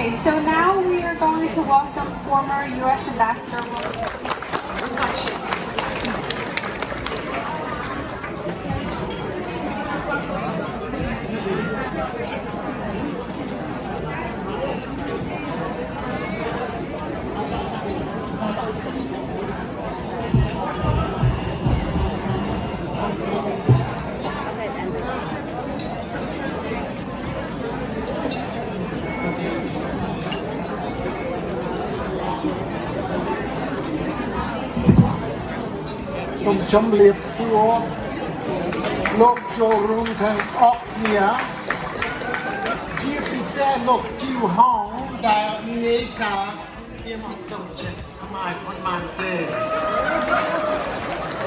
Okay, so now we are going to welcome former U.S. Ambassador Reflection. From Chumlip Suo, Lok Jorum Tang Oknia, Jipisa Lok Jiu Hong, Da Neta, Kim Som Chen, My Ponmante.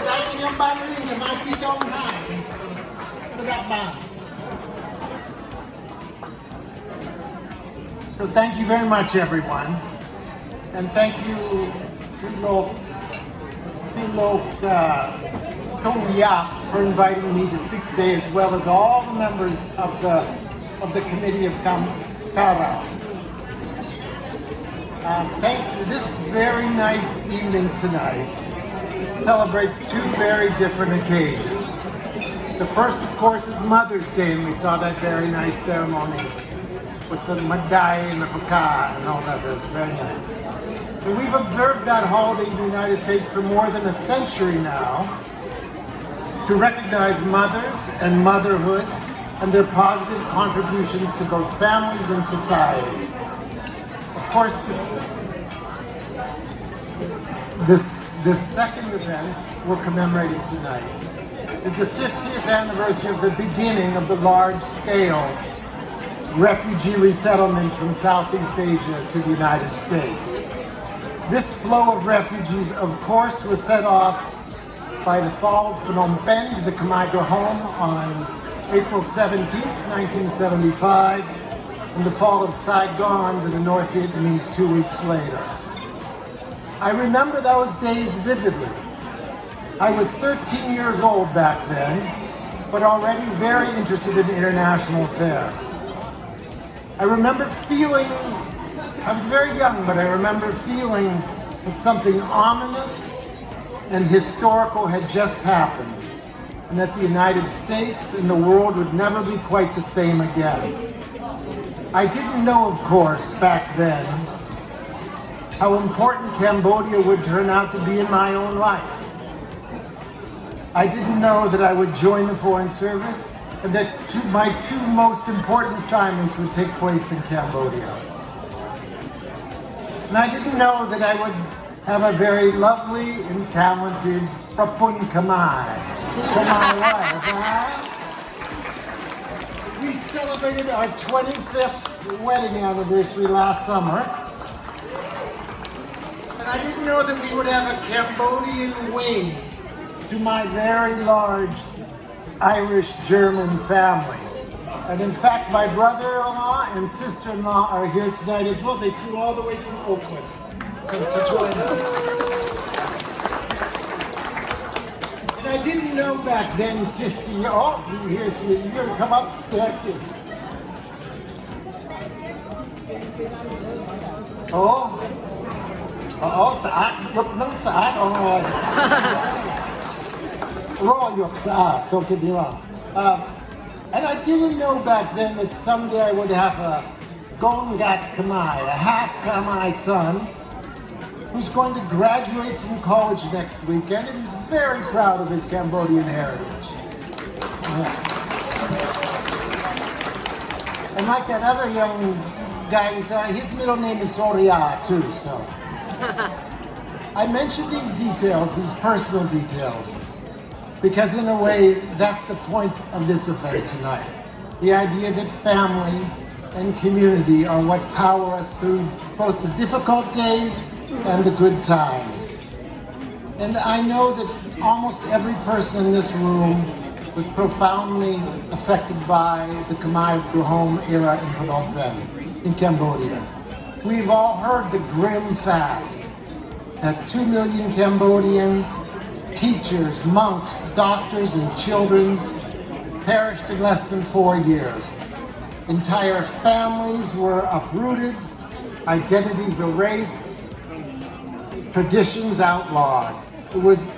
Like your battery, my feet don't hang. So that man. So thank you very much, everyone. And thank you, Lok Tong Ya, for inviting me to speak today, as well as all the members of the committee of CAHRAD. Thank you. This very nice evening tonight celebrates two very different occasions. The first, of course, is Mother's Day, and we saw that very nice ceremony with the Madai and the Paka and all that. That's very nice. And we've observed that holiday in the United States for more than a century now to recognize mothers and motherhood and their positive contributions to both families and society. Of course, this second event we're commemorating tonight is the 50th anniversary of the beginning of the large-scale refugee resettlements from Southeast Asia to the United States. This flow of refugees, of course, was set off by the fall of Phnom Penh to the Khmer home on April 17, 1975, and the fall of Saigon to the North Vietnamese 2 weeks later. I remember those days vividly. I was 13 years old back then, but already very interested in international affairs. I remember feeling, I was very young, but I remember feeling that something ominous and historical had just happened, and that the United States and the world would never be quite the same again. I didn't know, of course, back then, how important Cambodia would turn out to be in my own life. I didn't know that I would join the Foreign Service and that my two most important assignments would take place in Cambodia. And I didn't know that I would have a very lovely and talented Prapun Kamai for my wife. We celebrated our 25th wedding anniversary last summer. And I didn't know that we would have a Cambodian wing to my very large Irish-German family. And in fact, my brother-in-law and sister-in-law are here tonight as well. They flew all the way from Oakland to join us. And I didn't know back then, 50 years, oh, here's you, you're gonna come up, stand here. Sa'at, look, nang Sa'at, Raw York Sa'at, don't get me wrong. And I didn't know back then that someday I would have a Gongat Kamai, a half Kamai son, who's going to graduate from college next weekend, and he's very proud of his Cambodian heritage. Yeah. And like that other young guy, his middle name is Soria too, so. I mentioned these details, these personal details, because in a way, that's the point of this event tonight. The idea that family and community are what power us through both the difficult days and the good times. And I know that almost every person in this room was profoundly affected by the Khmer Rouge era in Phnom Penh, in Cambodia. We've all heard the grim facts that 2 million Cambodians, teachers, monks, doctors, and children perished in less than 4 years. Entire families were uprooted, identities erased, traditions outlawed. It was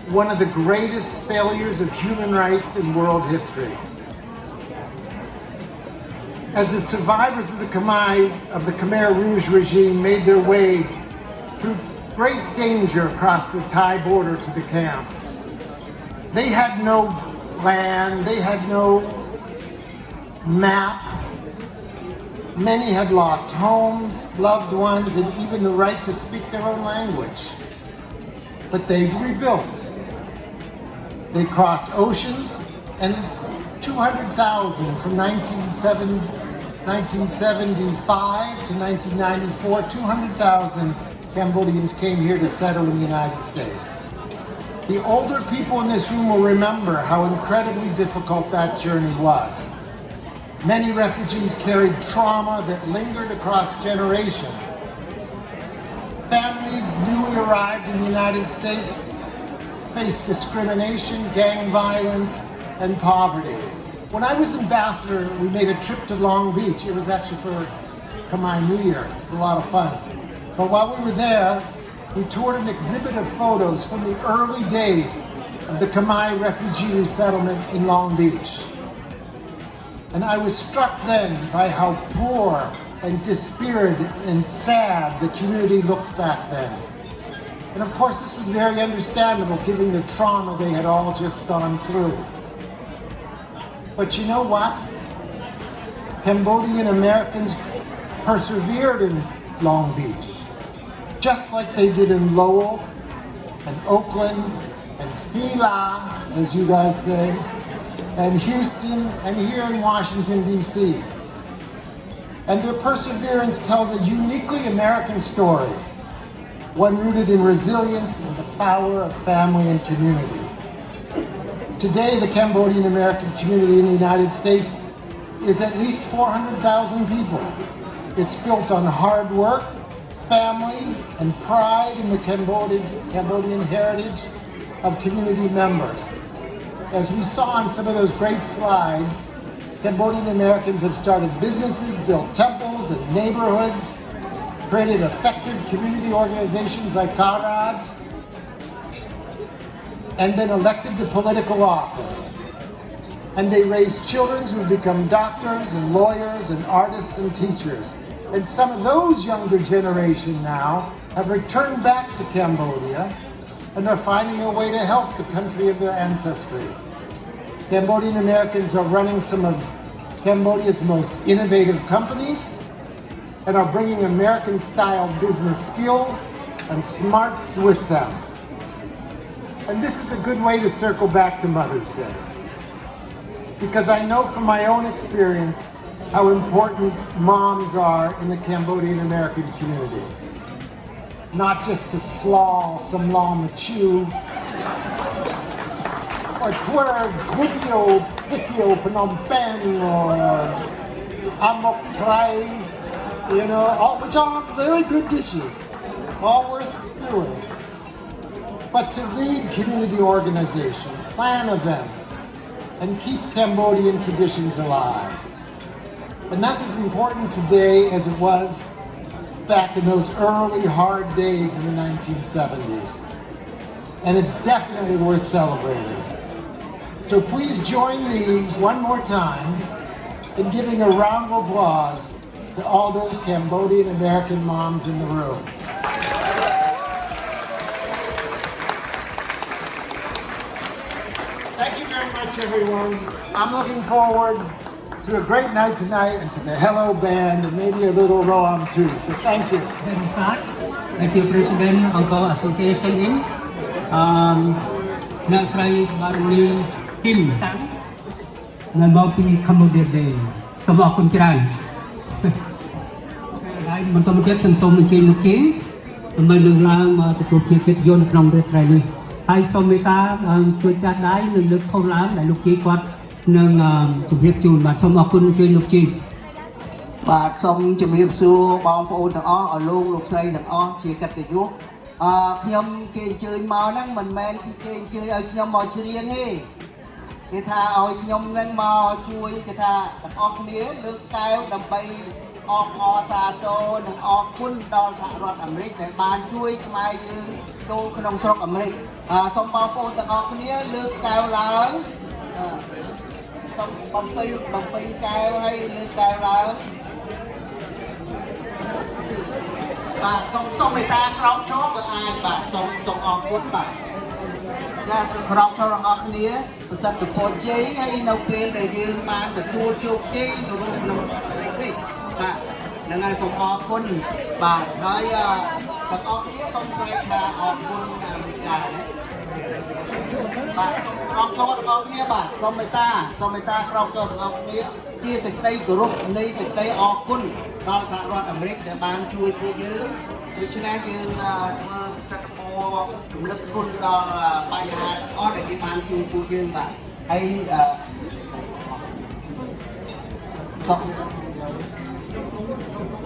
one of the greatest failures of human rights in world history. As the survivors of the Khmer Rouge regime made their way through great danger across the Thai border to the camps, they had no plan, they had no map. Many had lost homes, loved ones, and even the right to speak their own language. But they rebuilt. They crossed oceans, and 200,000 from 1975 to 1994, 200,000 Cambodians came here to settle in the United States. The older people in this room will remember how incredibly difficult that journey was. Many refugees carried trauma that lingered across generations. Families newly arrived in the United States faced discrimination, gang violence, and poverty. When I was ambassador, we made a trip to Long Beach. It was actually for Khmer New Year. It was a lot of fun. But while we were there, we toured an exhibit of photos from the early days of the Khmer refugee resettlement in Long Beach. And I was struck then by how poor and dispirited and sad the community looked back then. And of course, this was very understandable given the trauma they had all just gone through. But you know what? Cambodian Americans persevered in Long Beach, just like they did in Lowell and Oakland and Phila, as you guys say, and Houston, and here in Washington, D.C. And their perseverance tells a uniquely American story, one rooted in resilience and the power of family and community. Today, the Cambodian American community in the United States is at least 400,000 people. It's built on hard work, family, and pride in the Cambodian heritage of community members. As we saw on some of those great slides, Cambodian Americans have started businesses, built temples and neighborhoods, created effective community organizations like CAHRAD, and been elected to political office. And they raise children who become doctors and lawyers and artists and teachers. And some of those younger generation now have returned back to Cambodia and are finding a way to help the country of their ancestry. Cambodian Americans are running some of Cambodia's most innovative companies and are bringing American-style business skills and smarts with them. And this is a good way to circle back to Mother's Day, because I know from my own experience how important moms are in the Cambodian American community. Not just to slaw some lam machu or twerk, Guitio, Phnom Penh, or Amok Trai, which are very good dishes, all worth doing. But to lead community organization, plan events, and keep Cambodian traditions alive. And that's as important today as it was back in those early hard days in the 1970s. And it's definitely worth celebrating. So please join me one more time in giving a round of applause to all those Cambodian American moms in the room. Thank you very much, everyone. I'm looking forward to a great night tonight and to the Hello Band and maybe a little Roam too. So thank you. Thank you, President Angkor Association in Nasrai Baruni Kim Ngamaupi Cambodia Day. Come on, Kunchiran. Right, Montomaket and so much in the chain. The Madam Lang to take Yon from the training. I saw meជួយចាស់ដៃនឹងលើកធំឡើងដែលលោកជីគាត់នឹងជម្រាបជូនបាទសូមអរគុណជួយលោកជីបាទសូមជម្រាបសួរបងប្អូនទាំងអស់អរលោកស្រីទាំងអស់ជាកិត្តិយសខ្ញុំគេអញ្ជើញមកហ្នឹងមិនមែនគេអញ្ជើញឲ្យខ្ញុំមកច្រៀងទេគេថាឲ្យខ្ញុំនឹងមកជួយគេថាទាំងអស់គ្នាលើកកែវដើម្បី អបអរសាទរនិងអរគុណដល់សហរដ្ឋអាមេរិកដែលបានជួយខ្មែរយើងចូលក្នុងស្រុកអាមេរិកសូមបងប្អូនទាំងអស់គ្នាលើកកែវឡើងសូមបំពេញកែវឲ្យលើកកែវឡើងបាទសូមមេត្តាក្រោកឈរក៏អាចបាទសូមអរគុណបាទចាសក្រោកឈរទាំងអស់គ្នាប្រសិទ្ធពរជ័យហើយនៅពេលដែលយើងបានទទួលជោគជ័យនៅក្នុងអាមេរិកនេះបាទនឹងហើយសូមអរគុណបាទហើយទាំងអស់គ្នាសូមស្រែកថាអរគុណអាមេរិកណាបាទក្រោកឈរទាំងអស់គ្នាបាទសូមមេត្តាក្រោកឈរទាំងអស់គ្នាជាសេចក្តីគោរពនៃសេចក្តីអរគុណដល់សហរដ្ឋអាមេរិកដែលបានជួយពួកយើងដូច្នេះយើងធ្វើសិទ្ធិពលរំលឹកគុណដល់បញ្ហាទាំងអស់ដែលគេបានជួយពួកយើងបាទហើយ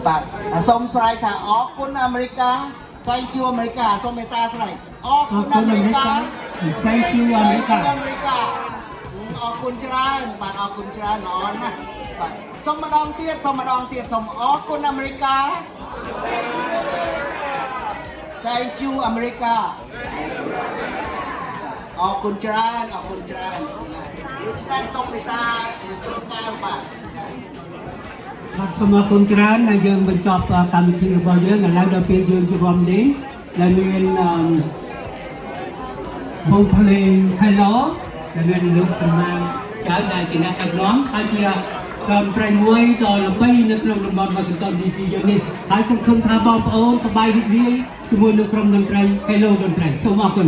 បាទសូមស្រែកថាអរគុណអាមេរិក Thank you អាមេរិកសូមមេត្តាស្រែកអរគុណអាមេរិក Thank you អាមេរិក អរគុណច្រើនបាទអរគុណច្រើនល្អណាស់បាទសូមម្ដងទៀតសូមអរគុណអាមេរិក Thank you អាមេរិកអរគុណច្រើនដូច្នេះសូមមេត្តាជួយកែវបាទសូមអរគុណច្រើនដែលយើងបញ្ចប់កម្មវិធីរបស់យើងឥឡូវដល់ពេលយើងជួបរំលេងដែលមានបងភ្លេង Hello ដែលមានលោកសមាចៅដែលជាអ្នកដឹកនាំហើយជាក្រុមត្រីមួយដ៏ល្បីនៅក្នុងតំបន់ Washington DC យើងនេះហើយសង្ឃឹមថាបងប្អូនសប្បាយរីករាយជាមួយនឹងក្រុមតន្ត្រី Hello តន្ត្រីសូមអរគុណ